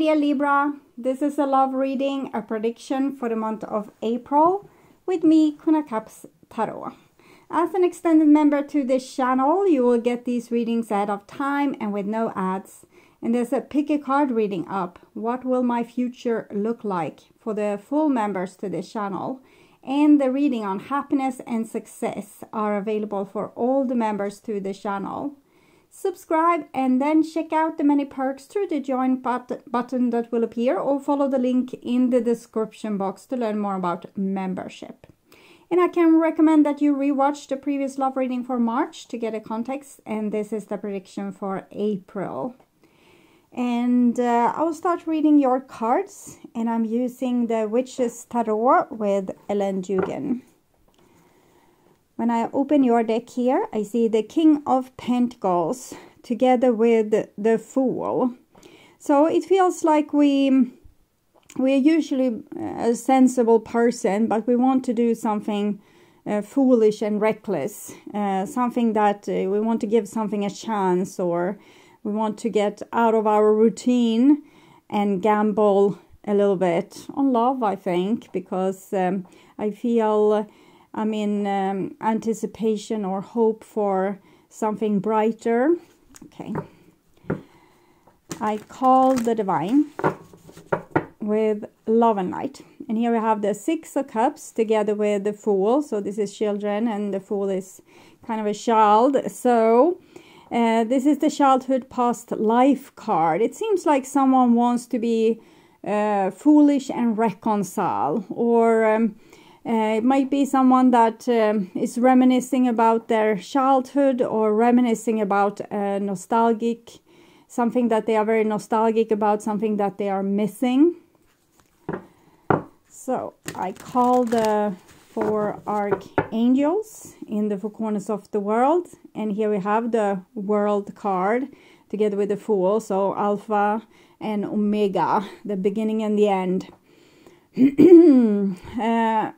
dear Libra, this is a love reading, a prediction for the month of April with me, Kuna Cups Tarot. As an extended member to this channel, you will get these readings ahead of time and with no ads. And there's a pick a card reading up. What will my future look like for the full members to this channel? And the reading on happiness and success are available for all the members to the channel. Subscribe and then check out the many perks through the join button that will appear, or follow the link in the description box to learn more about membership. And I can recommend that you rewatch the previous love reading for March to get a context, and this is the prediction for April. And I will start reading your cards, and I'm using the Witch's Tarot with LENORMAND. When I open your deck here, I see the King of Pentacles together with the Fool. So it feels like we are usually a sensible person, but we want to do something foolish and reckless. Something that we want to give something a chance, or we want to get out of our routine and gamble a little bit on love, I think, because I feel I'm in anticipation or hope for something brighter. Okay. I call the Divine with Love and Light. And here we have the Six of Cups together with the Fool. So this is children and the Fool is kind of a child. So this is the childhood past life card. It seems like someone wants to be foolish and reconcile, or it might be someone that is reminiscing about their childhood, or reminiscing about something that they are very nostalgic about, something that they are missing. So I call the 4 archangels in the 4 corners of the world, and here we have the World card together with the Fool, so Alpha and Omega, the beginning and the end.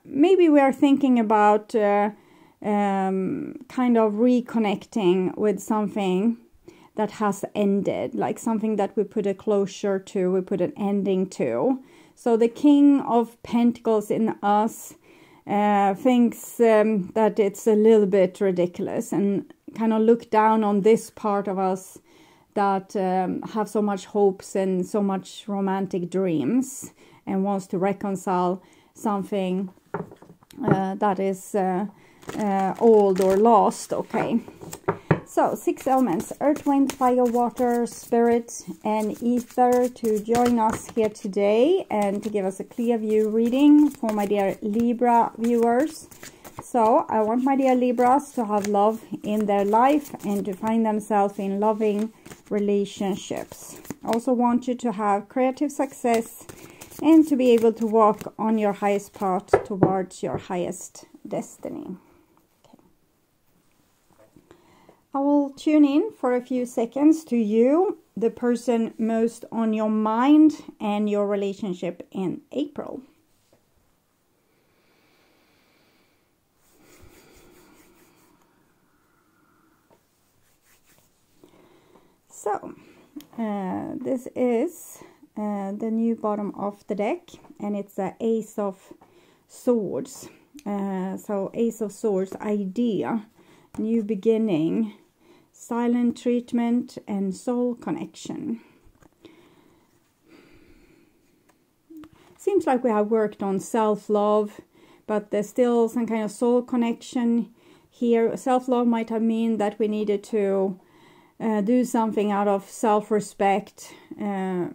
Maybe we are thinking about kind of reconnecting with something that has ended, like something that we put a closure to, we put an ending to. So the King of Pentacles in us thinks that it's a little bit ridiculous, and kind of look down on this part of us that have so much hopes and so much romantic dreams, and wants to reconcile something that is old or lost. Okay, so 6 elements: earth, wind, fire, water, spirit and ether to join us here today and to give us a clear view reading for my dear Libra viewers. So I want my dear Libras to have love in their life and to find themselves in loving relationships. I also want you to have creative success and to be able to walk on your highest path towards your highest destiny. Okay. I will tune in for a few seconds to you, the person most on your mind and your relationship in April. So, this is the new bottom of the deck, and it's the Ace of Swords. So Ace of Swords, idea, new beginning, silent treatment and soul connection. Seems like we have worked on self-love, but there's still some kind of soul connection here. Self-love might have mean that we needed to do something out of self-respect,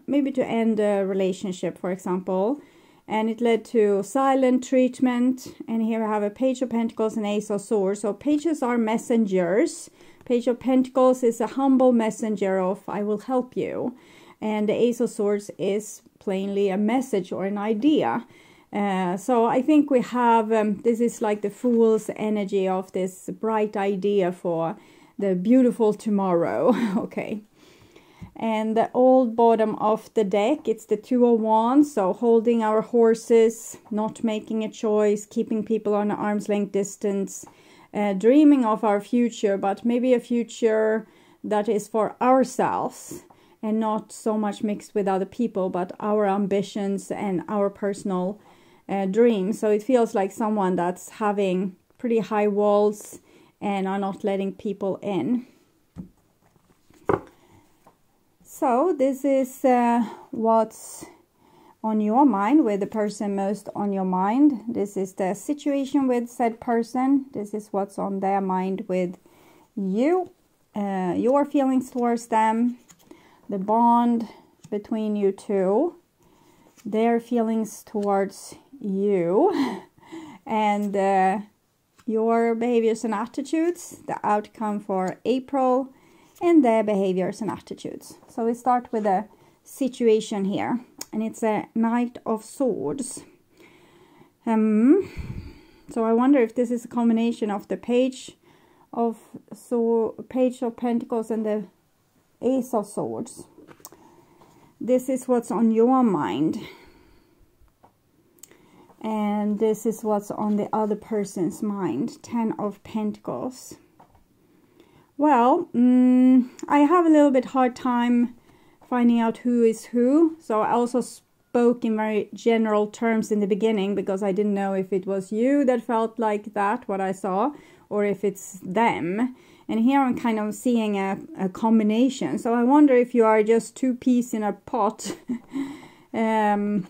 maybe to end a relationship, for example, and it led to silent treatment. And here I have a Page of Pentacles and Ace of Swords. So pages are messengers. Page of Pentacles is a humble messenger of I will help you, and the Ace of Swords is plainly a message or an idea. So I think we have this is like the Fool's energy of this bright idea for the beautiful tomorrow. Okay, and the old bottom of the deck, it's the Two of Wands. So holding our horses, not making a choice, keeping people on an arm's length distance, dreaming of our future, but maybe a future that is for ourselves, and not so much mixed with other people, but our ambitions and our personal dreams. So it feels like someone that's having pretty high walls and are not letting people in. So this is what's on your mind, with the person most on your mind. This is the situation with said person. This is what's on their mind with you, your feelings towards them, the bond between you two, their feelings towards you, and your behaviors and attitudes, the outcome for April, and their behaviors and attitudes. So we start with a situation here, and it's a Knight of Swords. So I wonder if this is a combination of the Page of Pentacles and the Ace of Swords. This is what's on your mind, and this is what's on the other person's mind. 10 of Pentacles. Well, I have a little bit hard time finding out who is who. So I also spoke in very general terms in the beginning, because I didn't know if it was you that felt like that, what I saw, or if it's them. And here I'm kind of seeing a combination. So I wonder if you are just two peas in a pot and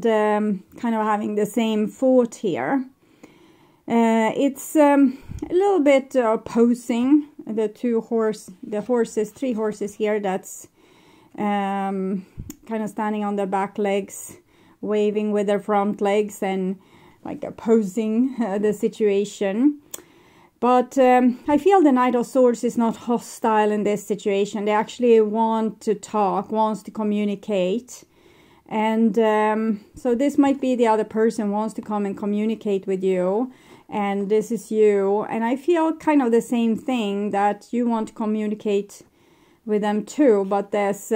kind of having the same thought here. It's a little bit opposing. The three horses here, that's kind of standing on their back legs, waving with their front legs, and like opposing the situation. But I feel the Knight of Swords is not hostile in this situation. They actually want to talk, wants to communicate. And so this might be the other person wants to come and communicate with you. And this is you. And I feel kind of the same thing, that you want to communicate with them too. But there's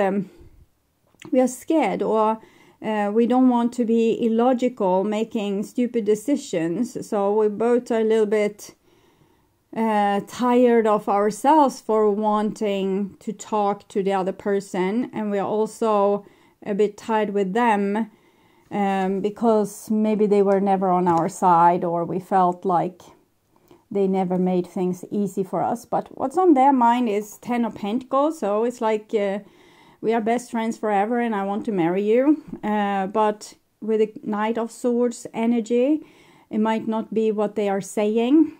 we are scared, or we don't want to be illogical, making stupid decisions. So we both are a little bit tired of ourselves for wanting to talk to the other person, and we're also a bit tired with them because maybe they were never on our side, or we felt like they never made things easy for us. But what's on their mind is 10 of Pentacles. So it's like we are best friends forever and I want to marry you. But with the Knight of Swords energy, it might not be what they are saying,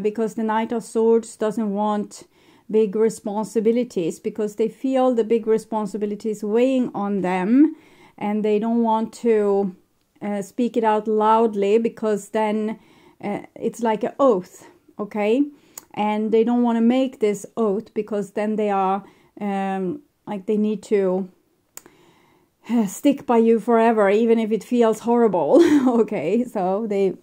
because the Knight of Swords doesn't want big responsibilities, because they feel the big responsibilities weighing on them, and they don't want to speak it out loudly, because then it's like an oath, okay? And they don't want to make this oath, because then they are like they need to stick by you forever, even if it feels horrible. Okay, so they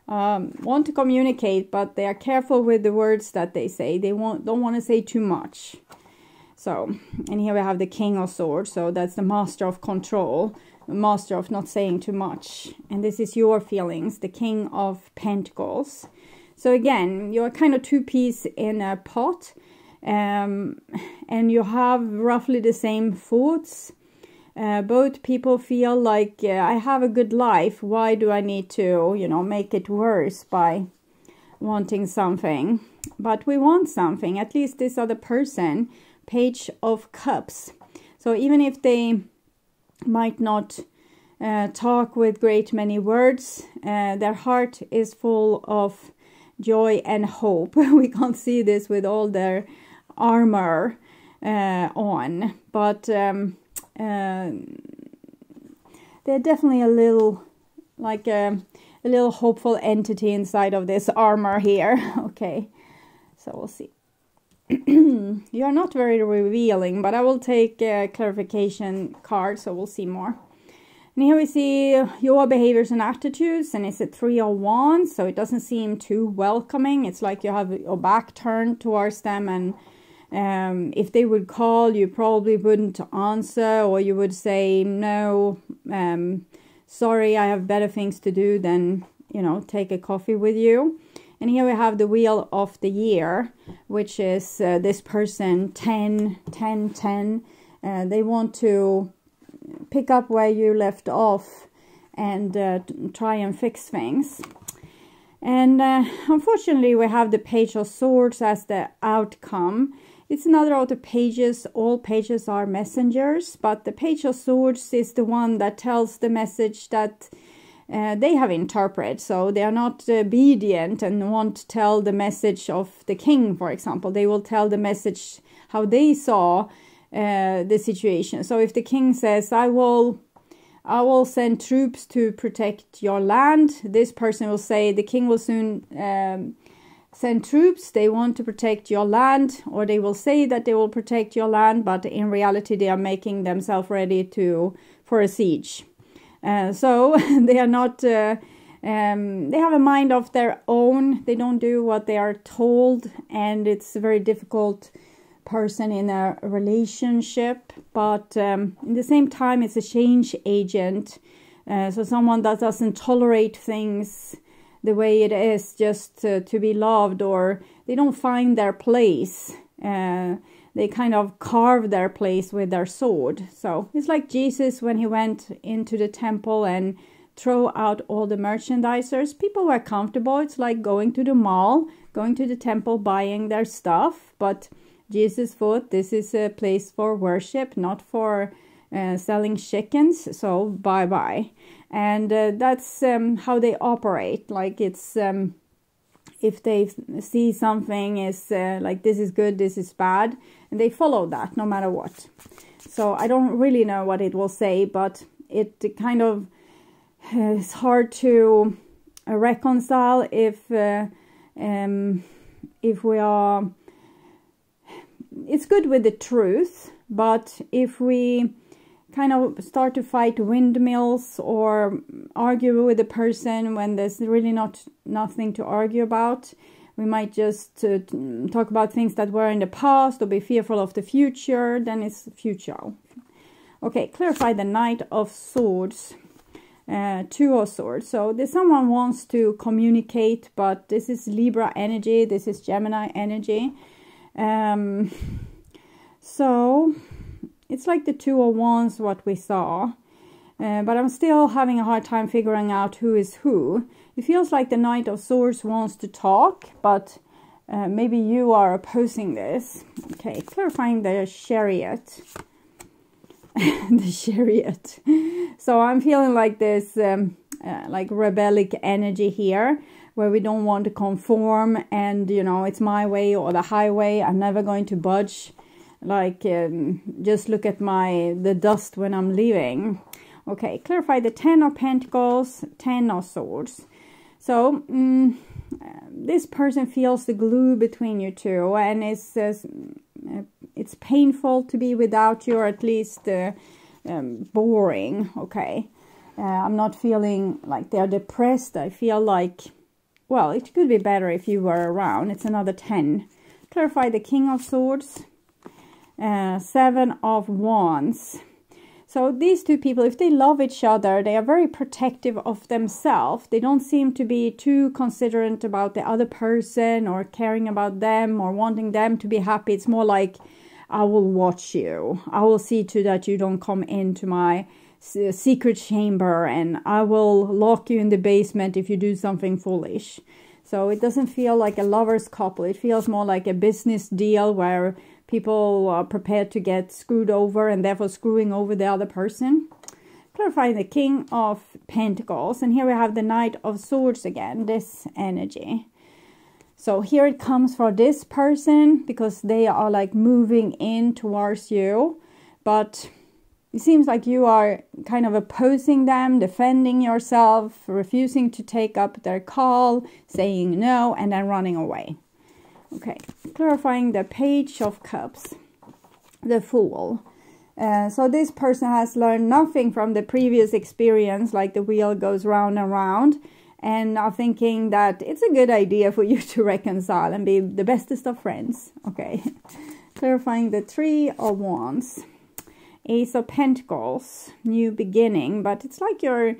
want to communicate, but they are careful with the words that they say. They don't want to say too much. So, and here we have the King of Swords. So that's the master of control, the master of not saying too much. And this is your feelings, the King of Pentacles. So again, you're kind of two peas in a pot, and you have roughly the same thoughts. Both people feel like, I have a good life. Why do I need to, make it worse by wanting something? But we want something, at least this other person. Page of Cups. So even if they might not talk with great many words, their heart is full of joy and hope. We can't see this with all their armor on, but they're definitely a little like a little hopeful entity inside of this armor here. Okay, so we'll see. You're not very revealing, but I will take a clarification card, so we'll see more. And here we see your behaviors and attitudes, and it's a 3 of Wands, so it doesn't seem too welcoming. It's like you have your back turned towards them, and if they would call, you probably wouldn't answer, or you would say, no, sorry, I have better things to do than, take a coffee with you. And here we have the Wheel of the Year, which is this person, 10, 10, 10. They want to pick up where you left off and try and fix things. And unfortunately, we have the Page of Swords as the outcome. It's another of the pages. All pages are messengers, but the Page of Swords is the one that tells the message that they have interpreted. So they are not obedient and won't tell the message of the king, for example. They will tell the message how they saw the situation. So if the king says, I will send troops to protect your land, this person will say, the king will soon send troops, they want to protect your land, or they will say that they will protect your land, but in reality they are making themselves ready for a siege. So they are not, they have a mind of their own, they don't do what they are told, and it's a very difficult person in a relationship, but in the same time it's a change agent, so someone that doesn't tolerate things the way it is just to be loved, or they don't find their place. They kind of carve their place with their sword. So it's like Jesus when he went into the temple and throw out all the merchandisers. People were comfortable. It's like going to the mall, going to the temple, buying their stuff, but Jesus thought this is a place for worship, not for selling chickens, so bye-bye. And that's how they operate. Like it's, if they see something is like this is good, this is bad, and they follow that no matter what. So I don't really know what it will say, but it kind of is hard to reconcile if we are... It's good with the truth, but if we kind of start to fight windmills or argue with a person when there's really nothing to argue about, we might just talk about things that were in the past or be fearful of the future, then it's futile. Okay, clarify the Knight of Swords, Two of Swords. So there's someone wants to communicate, but this is Libra energy, this is Gemini energy. So it's like the Two of Wands, what we saw, but I'm still having a hard time figuring out who is who. It feels like the Knight of Swords wants to talk, but maybe you are opposing this. Okay, clarifying the Chariot. The Chariot. So I'm feeling like this like rebellic energy here, where we don't want to conform, and you know, it's my way or the highway. I'm never going to budge. Like just look at the dust when I'm leaving. Okay, clarify the Ten of Pentacles, Ten of Swords. So this person feels the glue between you two, and it's painful to be without you, or at least boring. Okay, I'm not feeling like they're depressed. I feel like, well, it could be better if you were around. It's another 10. Clarify the King of Swords, Seven of Wands. So these two people, if they love each other, they are very protective of themselves. They don't seem to be too considerate about the other person or caring about them or wanting them to be happy. It's more like, I will watch you. I will see to that you don't come into my secret chamber, and I will lock you in the basement if you do something foolish. So it doesn't feel like a lover's couple. It feels more like a business deal where people are prepared to get screwed over and therefore screwing over the other person. Clarifying the King of Pentacles. And here we have the Knight of Swords again, this energy. So here it comes for this person because they are like moving in towards you. But it seems like you are kind of opposing them, defending yourself, refusing to take up their call, saying no, and then running away. Okay, clarifying the Page of Cups, the Fool. So this person has learned nothing from the previous experience, like the wheel goes round and round, and are thinking that it's a good idea for you to reconcile and be the bestest of friends. Okay, clarifying the Three of Wands, Ace of Pentacles, new beginning, but it's like you're, you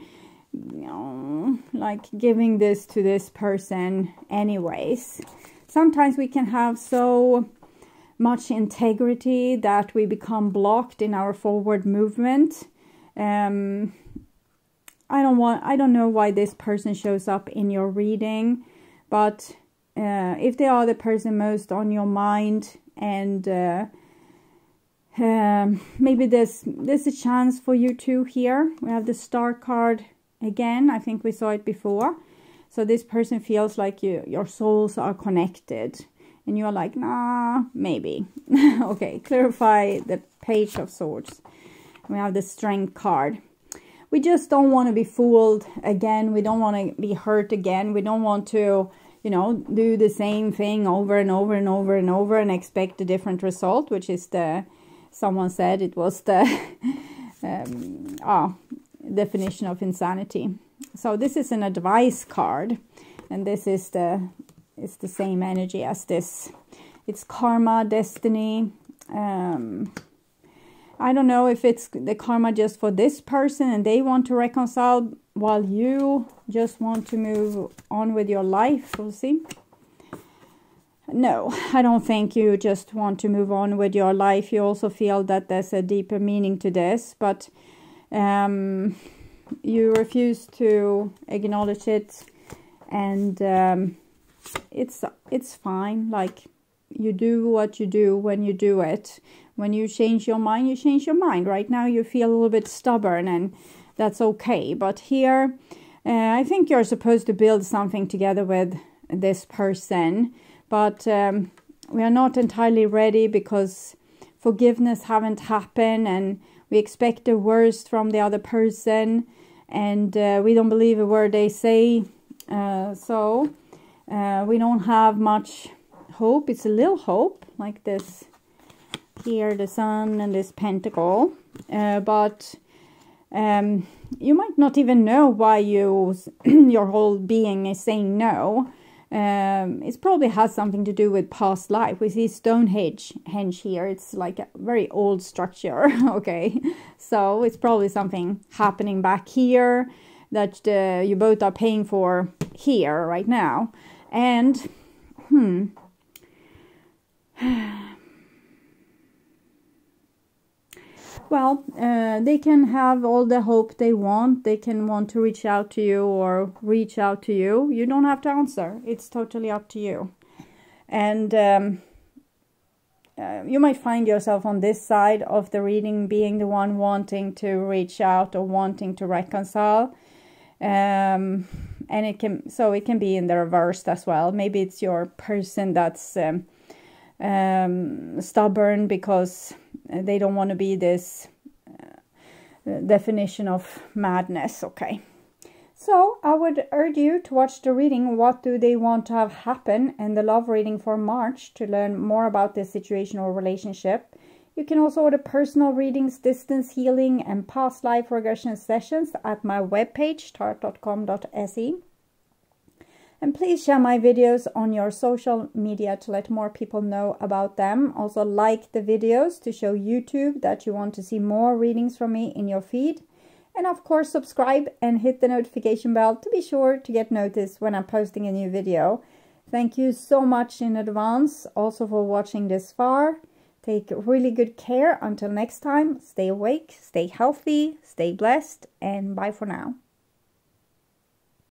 know, like giving this to this person anyways. Sometimes we can have so much integrity that we become blocked in our forward movement. I don't know why this person shows up in your reading, but if they are the person most on your mind, and maybe there's a chance for you too here. We have the Star card again. I think we saw it before. So this person feels like your souls are connected. And you're like, nah, maybe. Okay, clarify the Page of Swords. We have the Strength card. We just don't want to be fooled again. We don't want to be hurt again. We don't want to, you know, do the same thing over and over and over and over and expect a different result, which is someone said it was the definition of insanity. So this is an advice card, and this is it's the same energy as this. It's karma, destiny. I don't know if it's the karma just for this person and they want to reconcile while you just want to move on with your life. We'll see. No, I don't think you just want to move on with your life. You also feel that there's a deeper meaning to this, but you refuse to acknowledge it, and it's fine. Like, you do what you do when you do it. When you change your mind, you change your mind. Right now you feel a little bit stubborn, and that's okay. But here, I think you're supposed to build something together with this person, but we are not entirely ready because forgiveness haven't happened, and we expect the worst from the other person, and we don't believe a word they say. So we don't have much hope. It's a little hope, like this here, the Sun and this Pentacle, but you might not even know why your whole being is saying no. It probably has something to do with past life. We see Stonehenge here. It's like a very old structure. Okay, so it's probably something happening back here that you both are paying for here right now. And well, they can have all the hope they want. They can want to reach out to you or reach out to you. You don't have to answer. It's totally up to you. And you might find yourself on this side of the reading being the one wanting to reach out or wanting to reconcile. And it can be in the reverse as well. Maybe it's your person that's stubborn because they don't want to be this definition of madness. Okay, so I would urge you to watch the reading What Do They Want to Have Happen, and the love reading for March to learn more about this situation or relationship. You can also order personal readings, distance healing, and past life regression sessions at my webpage, tarot.com.se. And please share my videos on your social media to let more people know about them. Also like the videos to show YouTube that you want to see more readings from me in your feed. And of course subscribe and hit the notification bell to be sure to get noticed when I'm posting a new video. Thank you so much in advance also for watching this far. Take really good care. Until next time, stay awake, stay healthy, stay blessed, and bye for now.